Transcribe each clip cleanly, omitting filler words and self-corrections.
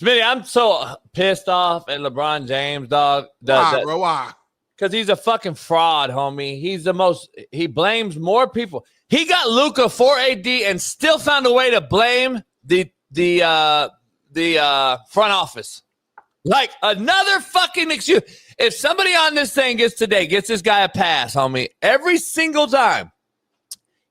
Smitty, I'm so pissed off at LeBron James, dog. Why, bro? Why? Because he's a fucking fraud, homie. He blames more people. He got Luka for AD and still found a way to blame the front office. Like another fucking excuse. If somebody on this thing gets this guy a pass, homie, every single time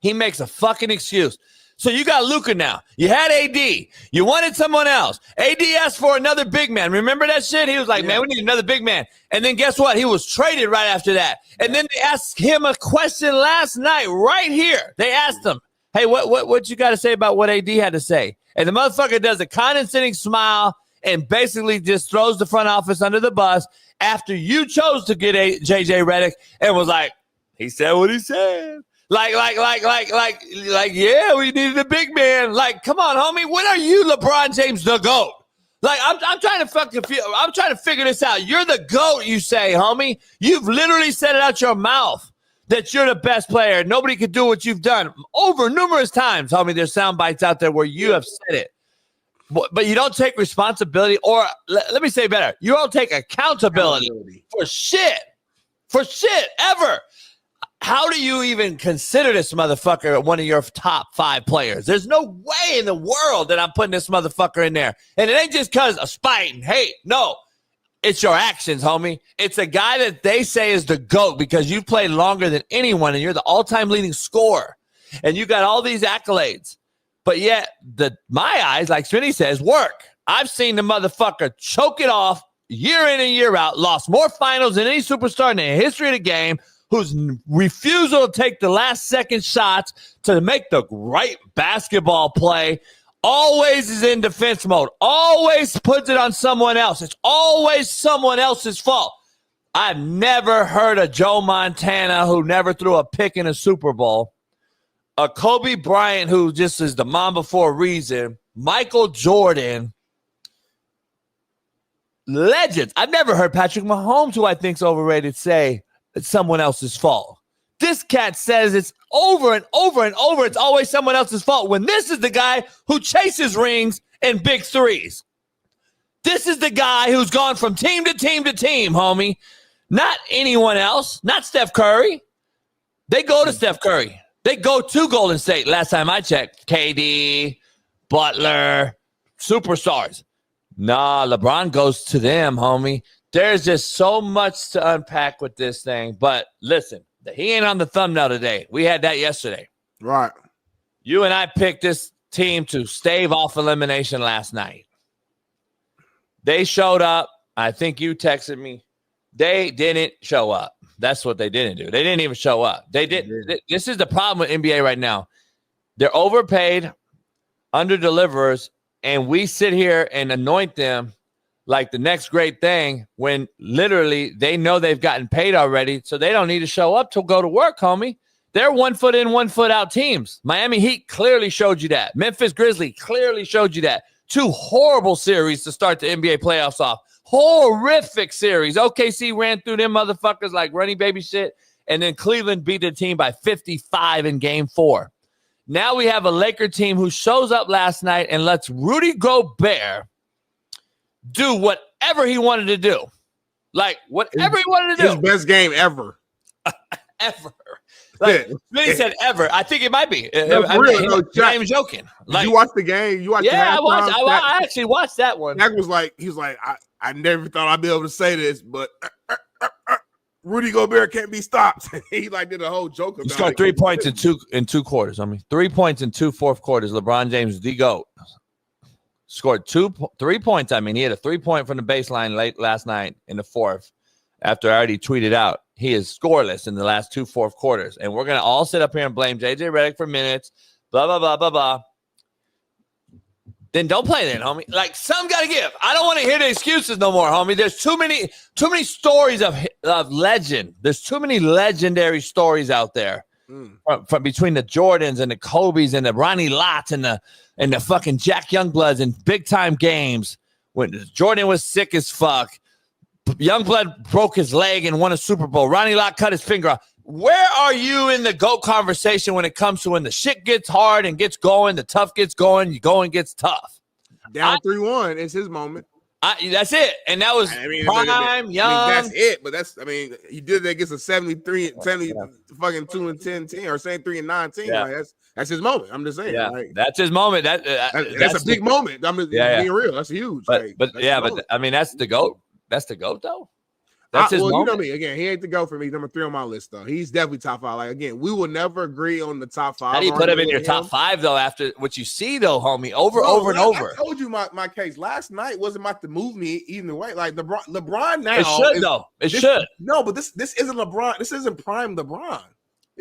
he makes a fucking excuse. So you got Luka now. You had AD. You wanted someone else. AD asked for another big man. Remember that shit? He was like, man, we need another big man. And then guess what? He was traded right after that. And then they asked him a question last night right here. They asked him, hey, what you got to say about what AD had to say? And the motherfucker does a condescending smile and basically just throws the front office under the bus after you chose to get JJ Redick and was like, he said what he said. Like, yeah, we needed a big man. Like, come on, homie. When are you LeBron James the GOAT? Like, I'm trying to figure this out. You're the GOAT, you say, homie. You've literally said it out your mouth that you're the best player. Nobody could do what you've done over numerous times, homie. There's sound bites out there where you have said it. But you don't take responsibility, or let me say better, you don't take accountability for shit ever. How do you even consider this motherfucker one of your top 5 players? There's no way in the world that I'm putting this motherfucker in there. And it ain't just because of spite and hate. No, it's your actions, homie. It's a guy that they say is the GOAT because you've played longer than anyone and you're the all-time leading scorer. And you got all these accolades. But yet, my eyes, like Smitty says, work. I've seen the motherfucker choke it off year in and year out, lost more finals than any superstar in the history of the game, whose refusal to take the last-second shots to make the right basketball play always is in defense mode, always puts it on someone else. It's always someone else's fault. I've never heard of Joe Montana, who never threw a pick in a Super Bowl, a Kobe Bryant, who just is the Mamba for a reason, Michael Jordan, legends. I've never heard Patrick Mahomes, who I think is overrated, say it's someone else's fault. This cat says it's over and over and over. It's always someone else's fault when this is the guy who chases rings and big threes. This is the guy who's gone from team to team to team, homie. Not anyone else. Not Steph Curry. They go to Steph Curry. They go to Golden State. Last time I checked, KD, Butler, superstars. Nah, LeBron goes to them, homie. There's just so much to unpack with this thing. But listen, he ain't on the thumbnail today. We had that yesterday. Right. You and I picked this team to stave off elimination last night. They showed up. I think you texted me. They didn't show up. That's what they didn't do. They didn't even show up. They didn't. This is the problem with NBA right now. They're overpaid, under-deliverers, and we sit here and anoint them like the next great thing when literally they know they've gotten paid already, so they don't need to show up to go to work, homie. They're 1 foot in, 1 foot out teams. Miami Heat clearly showed you that. Memphis Grizzlies clearly showed you that. 2 horrible series to start the NBA playoffs off. Horrific series. OKC ran through them motherfuckers like running baby shit, and then Cleveland beat the team by 55 in Game 4. Now we have a Laker team who shows up last night and lets Rudy Gobert do whatever he wanted to do. Like, whatever he wanted to do. His best game ever. Ever. Like, he said ever. I think it might be. No, I'm even joking. Like, you watched the game? You watched the I watched. I actually watched that one. He was like, I never thought I'd be able to say this, but Rudy Gobert can't be stopped. He did a whole joke about it. He scored 3 points in two quarters. I mean, 3 points in 2 fourth quarters. LeBron James, the GOAT. Scored 3 points. I mean, he had a 3-point from the baseline late last night in the fourth. After I already tweeted out, he is scoreless in the last 2 fourth quarters. And we're going to all sit up here and blame JJ Redick for minutes, blah, blah, blah, blah, blah. Then don't play then, homie. Like, some got to give. I don't want to hear the excuses no more, homie. There's too many stories of legend. There's too many legendary stories out there. From between the Jordans and the Kobes and the Ronnie Lotts and the fucking Jack Youngbloods in big time games when Jordan was sick as fuck. Youngblood broke his leg and won a Super Bowl. Ronnie Lott cut his finger off. Where are you in the GOAT conversation when it comes to when the shit gets hard and gets going, the tough gets going, you go and gets tough? down 3-1. It's his moment. That's it. And that was prime, young. That's it. But he did that against a 70 fucking 2-10 team, or saying 3-9 team. Yeah. Like that's his moment. I'm just saying. Yeah, like, that's his moment. That's a big moment. I'm just being real. That's huge. But I mean, that's the GOAT. That's the GOAT, though. That's his moment. You know me. Again, he ain't the GOAT for me. Number 3 on my list, though. He's definitely top 5. Like, again, we will never agree on the top 5. How do you put him in your top 5, though, after what you see, though, homie? Over and over. I told you my case. Last night wasn't about to move me either way. Like, LeBron now. It should, though. It should. No, but this isn't LeBron. This isn't prime LeBron.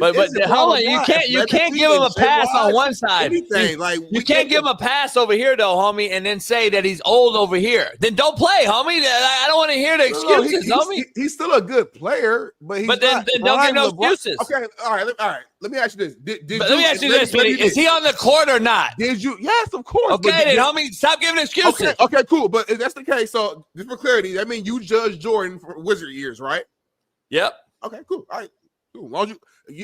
But hold on, you can't give him a pass on one side. Anything. Like, you can't give him a pass over here, though, homie, and then say that he's old over here. Then don't play, homie. I don't want to hear the excuses, homie. He's still a good player, but then don't give no excuses. Okay, all right. Let me ask you this. Let me ask you this, Smitty. Is he on the court or not? Did you? Yes, of course. Okay, then, homie, stop giving excuses. Okay, cool. But if that's the case, so just for clarity, that means you judge Jordan for Wizard years, right? Yep. Okay, cool. All right. Cool.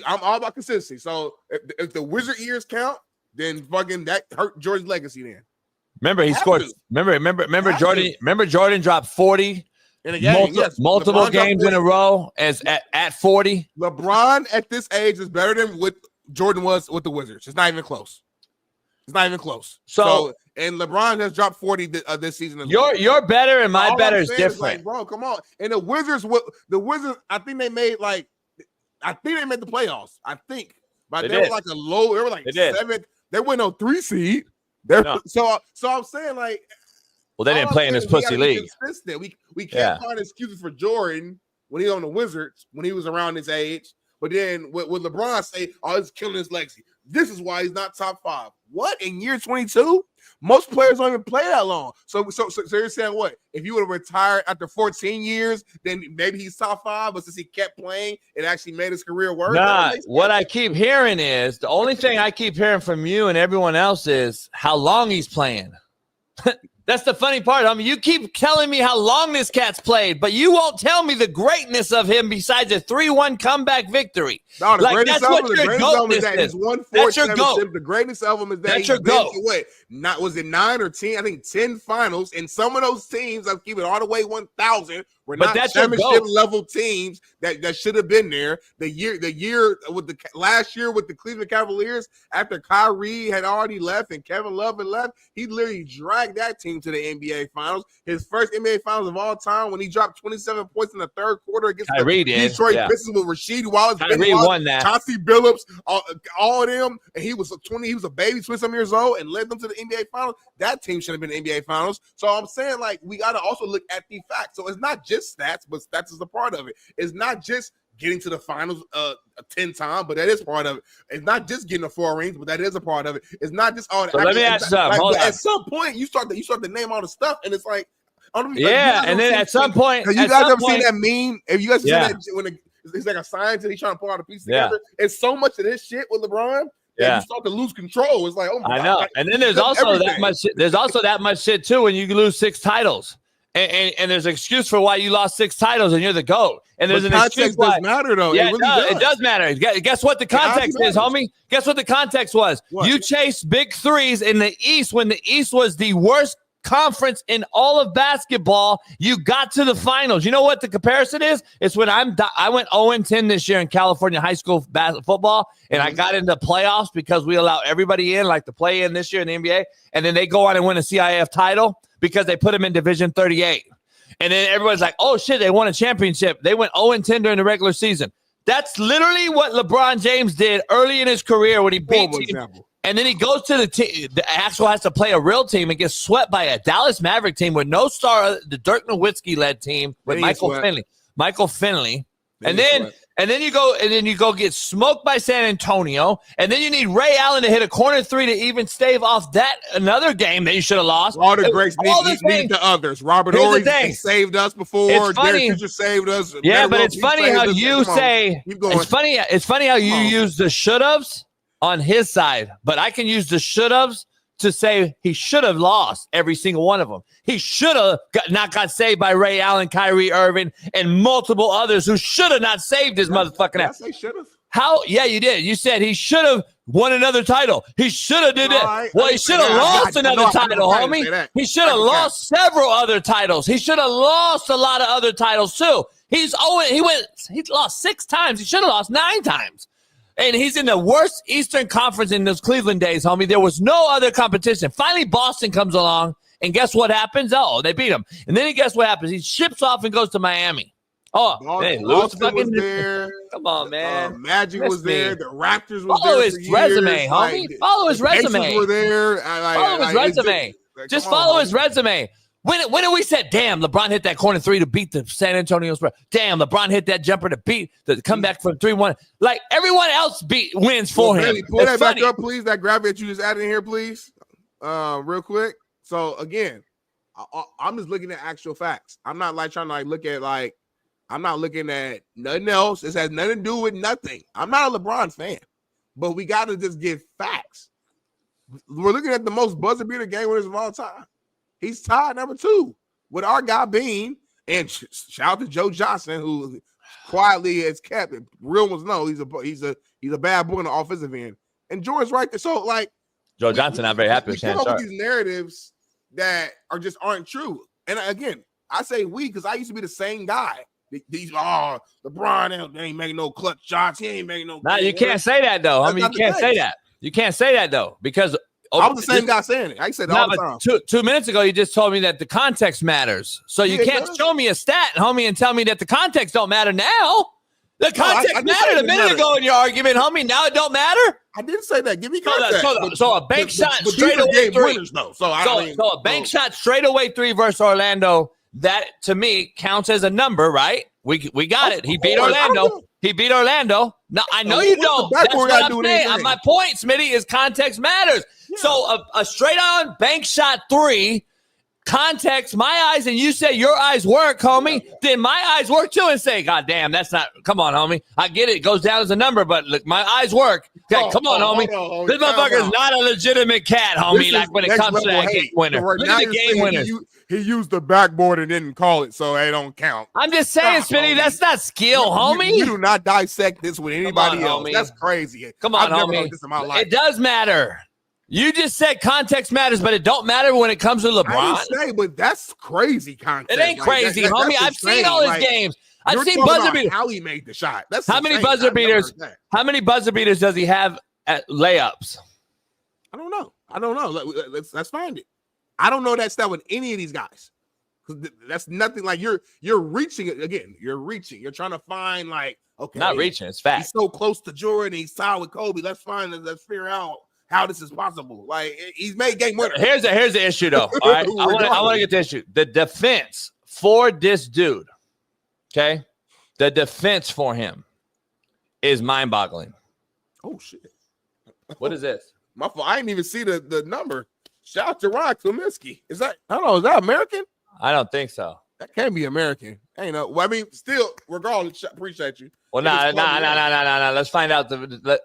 I'm all about consistency. So if the Wizard years count, then fucking that hurt Jordan's legacy. Then remember he scored. Remember Jordan. Remember Jordan dropped 40 in a game. Multiple games in a row as at 40. LeBron at this age is better than what Jordan was with the Wizards. It's not even close. So and LeBron has dropped 40 this season. Your better and my better is different, like, bro. Come on. And the Wizards, I think they made the playoffs. I think, but they were like a low. They were like 7th. They went on 3 seed. No. So I'm saying, like, well, they didn't play in this pussy league. We can't find excuses for Jordan when he's on the Wizards when he was around his age. But then with LeBron say, "Oh, he's killing his legacy. This is why he's not top 5." What, in year 22? Most players don't even play that long. So you're saying what? If you would have retired after 14 years, then maybe he's top 5. But since he kept playing, it actually made his career work. Nah, what I keep hearing is the only thing I keep hearing from you and everyone else is how long he's playing. That's the funny part. I mean, you keep telling me how long this cat's played, but you won't tell me the greatness of him besides a 3-1 comeback victory. No, the greatest album is that he's won 4 championships. The greatest album is that he's been to what? Was it 9 or 10? I think 10 finals. And some of those teams, I'll keep it all the way 1,000. Were not championship level teams that should have been there. The year with the last year with the Cleveland Cavaliers, after Kyrie had already left and Kevin Love had left, he literally dragged that team to the NBA Finals. His first NBA Finals of all time when he dropped 27 points in the third quarter against the Detroit Pistons with Rasheed Wallace, Kyrie won that. Chauncey Billups, all of them, and he was a baby, 20-some years old, and led them to the NBA Finals. That team should have been in the NBA Finals. So I'm saying, like, we got to also look at the facts. So it's not just stats, but stats is a part of it. It's not just getting to the finals 10 times, but that is part of it. It's not just getting the 4 rings, but that is a part of it. It's not just all that. So let me ask you something. Like, at some point, you start to name all the stuff, and it's like, and then at some point, have you guys ever seen that meme? If you guys seen that when it's like a scientist, he's trying to pull out a piece together. It's so much of this shit with LeBron. You start to lose control. It's like, oh my God. I know. And then there's also that much. There's also that much shit too when you lose 6 titles. And there's an excuse for why you lost 6 titles and you're the GOAT. And there's an excuse why. Does matter though. Yeah, it does matter. Guess what the context is, homie? Guess what the context was? What? You chased big threes in the East when the East was the worst conference in all of basketball. You got to the finals. You know what the comparison is? It's when I went 0-10 this year in California high school football, and I got into playoffs because we allow everybody in, like the play in this year in the NBA, and then they go on and win a CIF title because they put them in Division 38. And then everybody's like, oh, shit, they won a championship. They went 0-10 during the regular season. That's literally what LeBron James did early in his career when he beat teams. And then he goes to the actual has to play a real team and gets swept by a Dallas Maverick team with no star, the Dirk Nowitzki-led team with Michael Finley. And then you go get smoked by San Antonio, and then you need Ray Allen to hit a corner 3 to even stave off that another game that you should have lost. All the greats need the others. Robert Horry saved us before. Derek Fisher saved us. Yeah, but it's funny how you say it's funny how you use the should-haves on his side, but I can use the should-haves to say he should have lost every single one of them. He should have not got saved by Ray Allen, Kyrie Irving, and multiple others who should have not saved his motherfucking ass. I say should have? How? Yeah, you did. You said he should have won another title. He should have did it. Well, he should have lost another title, homie. He should have lost several other titles. He should have lost a lot of other titles too. He lost 6 times. He should have lost 9 times. And he's in the worst Eastern Conference in those Cleveland days, homie. There was no other competition. Finally, Boston comes along, and guess what happens? Oh, they beat him. And then guess what happens? He ships off and goes to Miami. Oh, Boston was there. Come on, man. Magic was there. The Raptors was there. Follow his resume, homie. Follow his resume. Were there. Follow his resume. Just follow his resume. When did we say, damn, LeBron hit that corner 3 to beat the San Antonio Spurs? Damn, LeBron hit that jumper to beat the comeback from 3-1. Like everyone else wins for him. Pull that back up, please. That graphic that you just added in here, please. Real quick. So again, I'm just looking at actual facts. I'm not trying to look at I'm not looking at nothing else. This has nothing to do with nothing. I'm not a LeBron fan, but we got to just get facts. We're looking at the most buzzer beater game winners of all time. He's tied number 2 with our guy Bean, and shout out to Joe Johnson, who quietly has kept it. Real ones know he's a bad boy on the offensive end, and Jordan's right there. So Joe Johnson not very happy with Shannon Sharp. These narratives that aren't true, and again, I say we because I used to be the same guy. These LeBron ain't making no clutch shots. He ain't making no. No, you can't say that though. I mean, you can't say that. You can't say that though because I was the same guy saying it. I said all the time. 2 minutes ago, you just told me that the context matters. So you can't show me a stat, homie, and tell me that the context don't matter now. The context mattered a minute ago in your argument, homie. Now it don't matter. I didn't say that. Give me context. So a bank shot straight away 3. So a bank shot straight away 3 versus Orlando. That to me counts as a number, right? We got it. He beat Orlando. No, I know you don't. That's what I'm saying. My point, Smitty, is context matters. Yeah. So a straight on bank shot 3, context, my eyes, and you say your eyes work, homie. Then my eyes work too, and say, God damn, that's not. Come on, homie. I get it. It goes down as a number, but look, my eyes work. Okay, come on, homie. This motherfucker is not a legitimate cat, homie. Like when it comes to that game winner. Look at the game winners. He used the backboard and didn't call it, so it don't count. I'm just saying, Smitty, that's not skill, homie. You do not dissect this with anybody else. Homie. That's crazy. Come on, homie. This in my life. It does matter. You just said context matters, but it don't matter when it comes to LeBron. I didn't say, but that's crazy context. It ain't crazy, homie. I've seen all his games. I've seen buzzer beaters. How he made the shot. That's how many buzzer beaters? How many buzzer beaters does he have at layups? I don't know. Let's find it. I don't know that stat with any of these guys. That's nothing like you're reaching it again. You're reaching. You're trying to find okay. Not reaching. It's fact. He's so close to Jordan. He's tied with Kobe. Let's figure out how this is possible. He's made game winner. Here's the issue though. All right. I want to get the issue. The defense for this dude. Okay. The defense for him is mind-boggling. Oh shit. What is this? My fault. I didn't even see the number. Shout out to Ron Kaminsky. Is that American? I don't think so. That can't be American. Ain't no. Well, I mean, still, regardless, appreciate you. Well, nah. Let's find out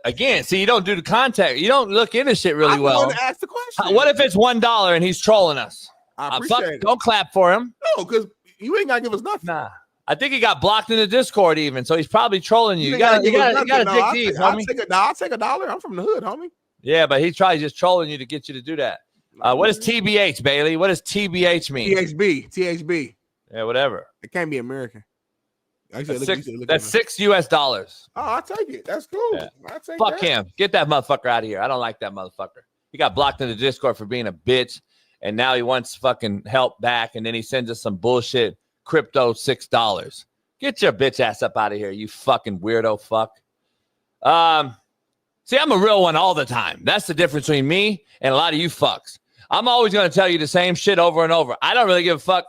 again. See, you don't do the contact. You don't look into shit really well. I want to ask the question. What if it's $1 and he's trolling us? I appreciate it. Don't clap for him. No, because you ain't gotta give us nothing. Nah. I think he got blocked in the Discord even, so he's probably trolling you. You gotta dig deep, homie. I'll take $1. I'm from the hood, homie. Yeah, but he's probably just trolling you to get you to do that. What is TBH, Bailey? What does TBH mean? THB. Yeah, whatever. It can't be American. Actually, that's $6. Oh, I'll take it. That's cool. Yeah. Fuck him. Get that motherfucker out of here. I don't like that motherfucker. He got blocked in the Discord for being a bitch, and now he wants fucking help back, and then he sends us some bullshit crypto $6. Get your bitch ass up out of here, you fucking weirdo fuck. See, I'm a real one all the time. That's the difference between me and a lot of you fucks. I'm always going to tell you the same shit over and over. I don't really give a fuck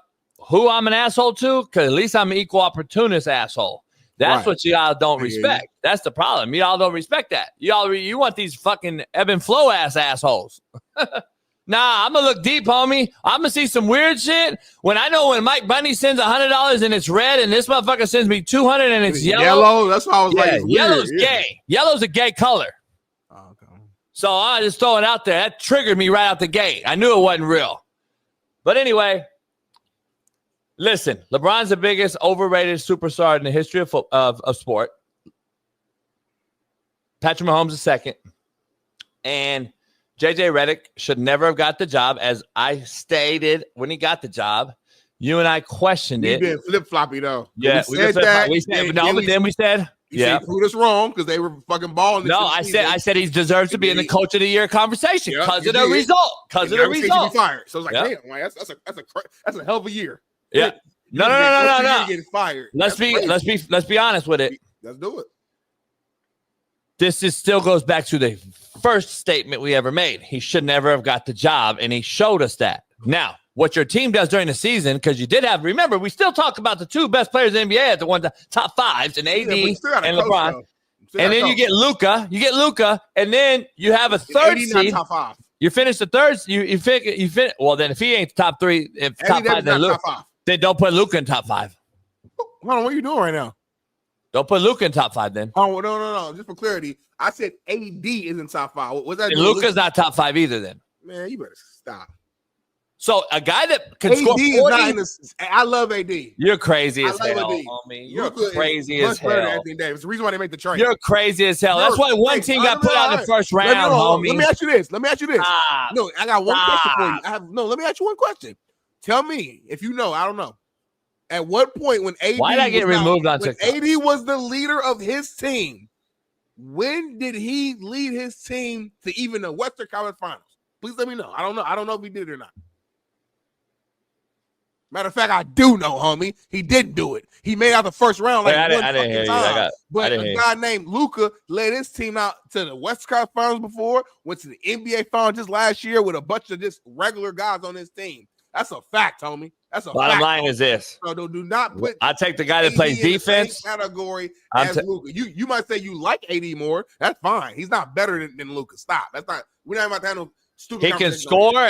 who I'm an asshole to, because at least I'm an equal opportunist asshole. That's what y'all don't respect. That's the problem. Y'all don't respect that. You want these fucking ebb and flow assholes. Nah, I'm going to look deep, homie. I'm going to see some weird shit. When Mike Bunny sends $100 and it's red, and this motherfucker sends me $200 and it's yellow. That's why I was like, yellow's gay. Yellow's a gay color. Oh, okay. So I just throw it out there. That triggered me right out the gate. I knew it wasn't real. But anyway, listen, LeBron's the biggest overrated superstar in the history of sport. Patrick Mahomes is second. And JJ Redick should never have got the job, as I stated when he got the job. You and I questioned it. You've been flip-floppy, though. Yeah, we said that. We said, then we said, you proved us wrong because they were fucking balling. No, I said he deserves to be in the Coach of the Year conversation because of the result. Because of the result. Fired. So it's like, damn, like, that's a hell of a year. Yeah. No. Getting fired. Let's be honest with it. Let's do it. This still goes back to the first statement we ever made. He should never have got the job, and he showed us that. Now, what your team does during the season, because you did have, remember, we still talk about the two best players in the NBA at the one top fives, and AD and LeBron. And then you get Luka, and then you have a third seed. Top five. You finish the third. You finish. Well, then if he ain't top three, if top five, then Luka. Then don't put Luka in top five. Hold on, what are you doing right now? Don't put Luka in top five then. Oh, no. Just for clarity, I said AD is in top five. What's that? Luka's not top five either then. Man, you better stop. So a guy that can AD score 40, is not in the, I love AD. You're crazy as hell, AD. homie. You're crazy as hell. Anthony Davis. It's the reason why they make the trade. You're crazy as hell. That's why one team got put out in the first round, homie. Let me ask you this. No, I got one question for you. Let me ask you one question. Tell me if you know. I don't know. At what point when AD why did I get removed on TikTok? AD was the leader of his team, when did he lead his team to even the Western Conference Finals? Please let me know. I don't know. I don't know if he did it or not. Matter of fact, I do know, homie. He didn't do it. He made out the first round like one fucking time. But a guy named Luka led his team out to the West Coast Finals before, went to the NBA Finals just last year with a bunch of just regular guys on his team. That's a fact, homie. That's a bottom fact. line is this. So do not put I take the guy that plays defense category as Luka. You might say you like AD more. That's fine. He's not better than Luka. Stop. That's not. We're not about to handle stupid.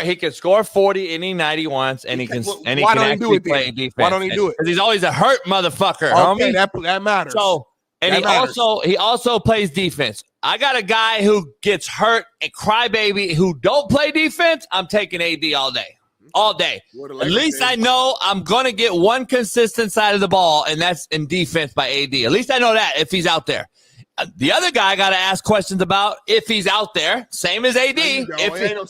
He can score 40 any night he wants, and he can actually play defense. Why don't he do it? Because he's always a hurt motherfucker. Okay, homie. that matters. So and he also plays defense. I got a guy who gets hurt and crybaby who don't play defense. I'm taking AD all day. All day. At least I know I'm going to get one consistent side of the ball, and that's in defense by AD. At least I know that if he's out there. The other guy I got to ask questions about if he's out there. Same as AD. Ain't no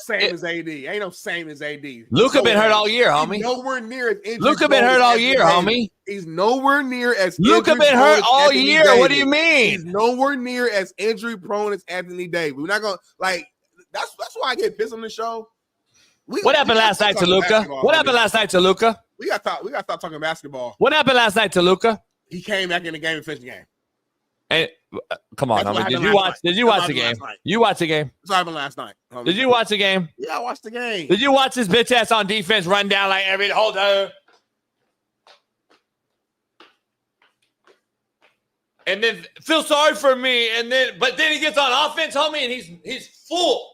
same as AD. Luka been hurt all year, homie. He's nowhere near as injured. Luka been hurt all year, homie. He's nowhere near as Luka been hurt all year. What do you mean? He's nowhere near as injury prone as Anthony Davis. We're not going to like. That's why I get pissed on the show. What happened last night to Luka? What happened last night to Luka? We got to start talking basketball. What happened last night to Luka? He came back in the game and finished the game. And come on, homie. Did you watch the game? You watched the game? That's what happened last night. Homie. Did you watch the game? Yeah, I watched the game. Did you watch this bitch ass on defense run down like every holder? And then feel sorry for me, but then he gets on offense, homie, and he's full.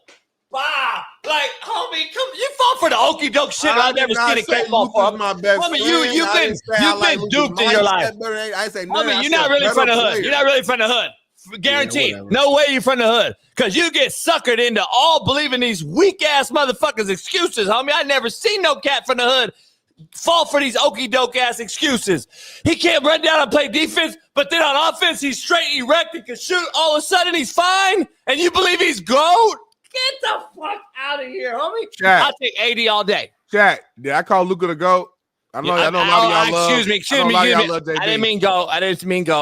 Wow, like homie, come! You fall for the okey doke shit. I've never seen a cat fall for. Homie, you've been duped in your life. I say, homie, you're not really from the hood. You're not really from the hood. Guaranteed. Yeah, no way you're from the hood. Because you get suckered into all believing these weak ass motherfuckers' excuses, homie. I never seen no cat from the hood fall for these okey doke ass excuses. He can't run down and play defense, but then on offense he's straight erect and can shoot. All of a sudden he's fine, and you believe he's GOAT? Get the fuck out of here, homie. I'll take AD all day. Chat, did I call Luka the GOAT? I know a lot of y'all love. Excuse me. I didn't mean GOAT.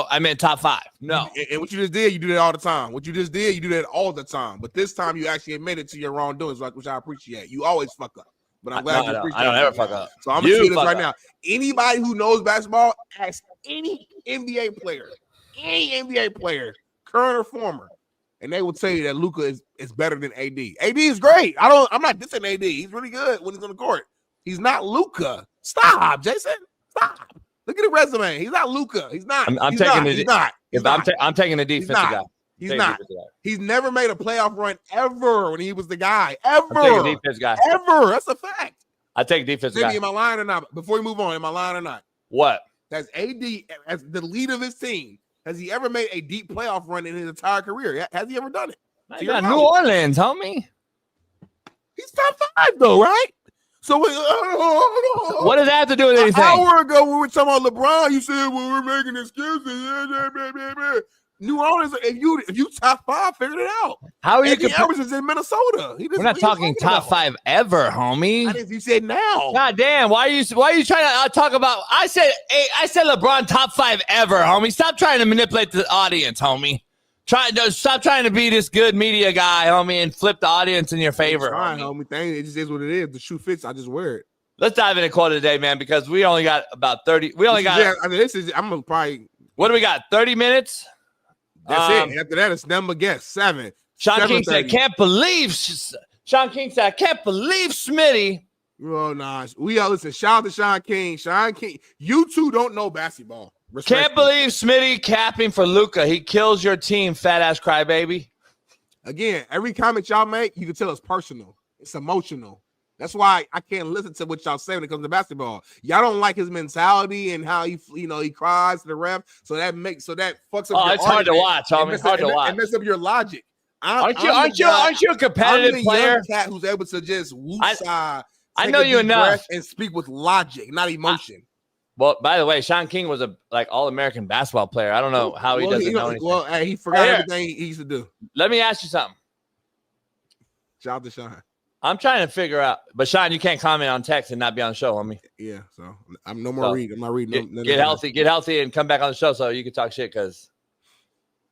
I meant top five. No. And what you just did, you do that all the time. What you just did, you do that all the time. But this time you actually admitted to your wrongdoings, which I appreciate. You always fuck up. But I'm glad you appreciate it. I don't ever fuck up. So I'm going to say this right now. Anybody who knows basketball, ask any NBA player, current or former, and they will tell you that Luka is better than AD. AD is great. I'm not dissing AD. He's really good when he's on the court. He's not Luka. Stop, Jason. Stop. Look at the resume. He's not Luka. He's not. I'm taking the defensive guy. He's not. He's never made a playoff run ever when he was the guy. Ever. I'm taking a defense guy. Ever. That's a fact. I take defensive guy. Am I lying or not? Before we move on, am I lying or not? What? That's AD as the lead of his team. Has he ever made a deep playoff run in his entire career? Has he ever done it? New Orleans, homie. He's top five, though, right? So what does that have to do with anything? An hour ago, when we were talking about LeBron, you said, well, we're making excuses. New Orleans, if you top 5, figure it out. How are you? Anthony Edwards is in Minnesota. We're not talking top 5 ever, homie. I think you said now. God damn! Why are you trying to talk about? I said LeBron top 5 ever, homie. Stop trying to manipulate the audience, homie. Stop trying to be this good media guy, homie, and flip the audience in your favor, homie. It just is what it is. The shoe fits. I just wear it. Let's dive into quote of the day, man, because we only got about 30. I'm gonna probably. What do we got? 30 minutes. That's it. After that, it's number guess 7. Shaun King said, "Can't believe." Shaun King said, "I can't believe Smitty." Oh, nah. We all listen. Shout out to Shaun King. Shaun King. You two don't know basketball. Can't believe Smitty capping for Luka. He kills your team, fat ass crybaby. Again, every comment y'all make, you can tell it's personal. It's emotional. That's why I can't listen to what y'all say when it comes to basketball. Y'all don't like his mentality and how he cries to the ref. So that fucks up. Oh, it's hard to watch, homie. It's hard to watch. It messes up your logic. Aren't you a competitive player? Young cat who's able to just I know you enough and speak with logic, not emotion. Well, by the way, Shaun King was a all-American basketball player. I don't know how he doesn't know anything. Well, he forgot everything he used to do. Let me ask you something. Shout out to Shaun. I'm trying to figure out, but Shaun, you can't comment on text and not be on the show, homie. Yeah, so I'm no more reading. I'm not reading. Get healthy, and come back on the show so you can talk shit because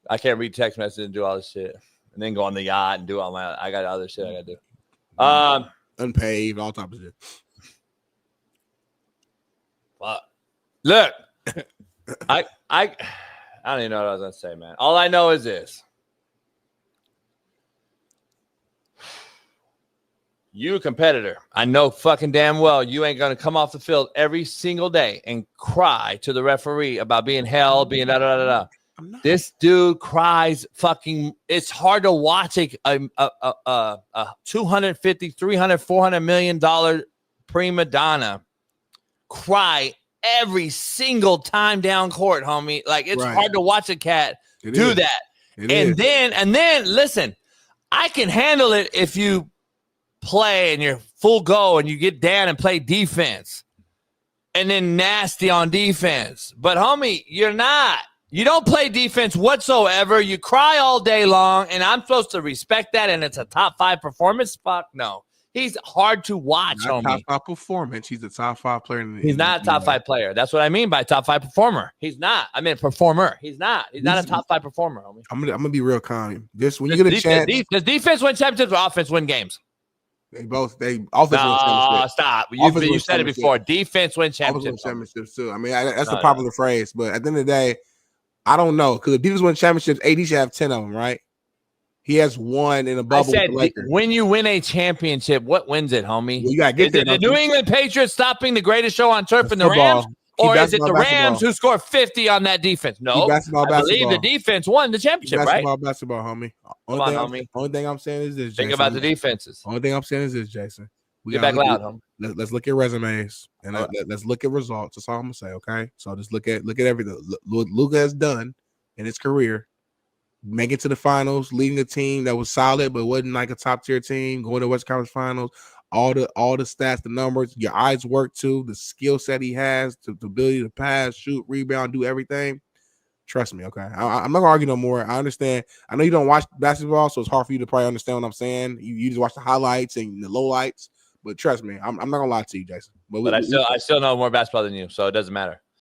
I can't read text messages and do all this shit, and then go on the yacht and do all my. I got other shit I gotta do. Unpaid, all types of shit. Fuck. Look, I don't even know what I was gonna say, man. All I know is this. You a competitor. I know fucking damn well you ain't going to come off the field every single day and cry to the referee about being held, being da-da-da-da. This dude cries fucking. It's hard to watch a $250, $300, $400 million prima donna cry every single time down court, homie. Like, it's hard to watch a cat do that. And then, listen, I can handle it if you play and you're full go and you get down and play defense and then nasty on defense. But homie, you're not. You don't play defense whatsoever. You cry all day long, and I'm supposed to respect that, and it's a top 5 performance? Fuck no. He's hard to watch, homie. Top 5 performance. He's a top 5 player. He's not a top 5 player. That's what I mean by top 5 performer. He's not. I mean performer. He's not. He's not a top 5 performer, homie. I'm gonna be real calm. Just when you get a chance. Does defense win championships or offense win games? They offense win championships. Stop. You said it before. Defense win championships too. I mean, that's a popular phrase, but at the end of the day, I don't know, because if defense win championships, AD should have 10 of them, right? He has one in a bubble. I said, when you win a championship, what wins it, homie? Well, you gotta get there. The New England Patriots stopping the greatest show on turf in the Rams? Or is it the Rams who score 50 on that defense? No, I believe the defense won the championship, right? Basketball, homie. Homie. Only thing I'm saying is this, Jason. Think about the defenses. Only thing I'm saying is this, Jason. Get back loud, homie. Let's look at resumes and let's look at results. That's all I'm gonna say, okay? So just look at everything Luka has done in his career. Make it to the finals, leading a team that was solid but wasn't like a top tier team, going to West Conference Finals. All the stats, the numbers, your eyes work too, the skill set he has, the ability to pass, shoot, rebound, do everything. Trust me, okay? I'm not gonna argue no more. I understand. I know you don't watch basketball, so it's hard for you to probably understand what I'm saying. You just watch the highlights and the lowlights, but trust me, I'm not gonna lie to you, Jason. But I still know more basketball than you, so it doesn't matter.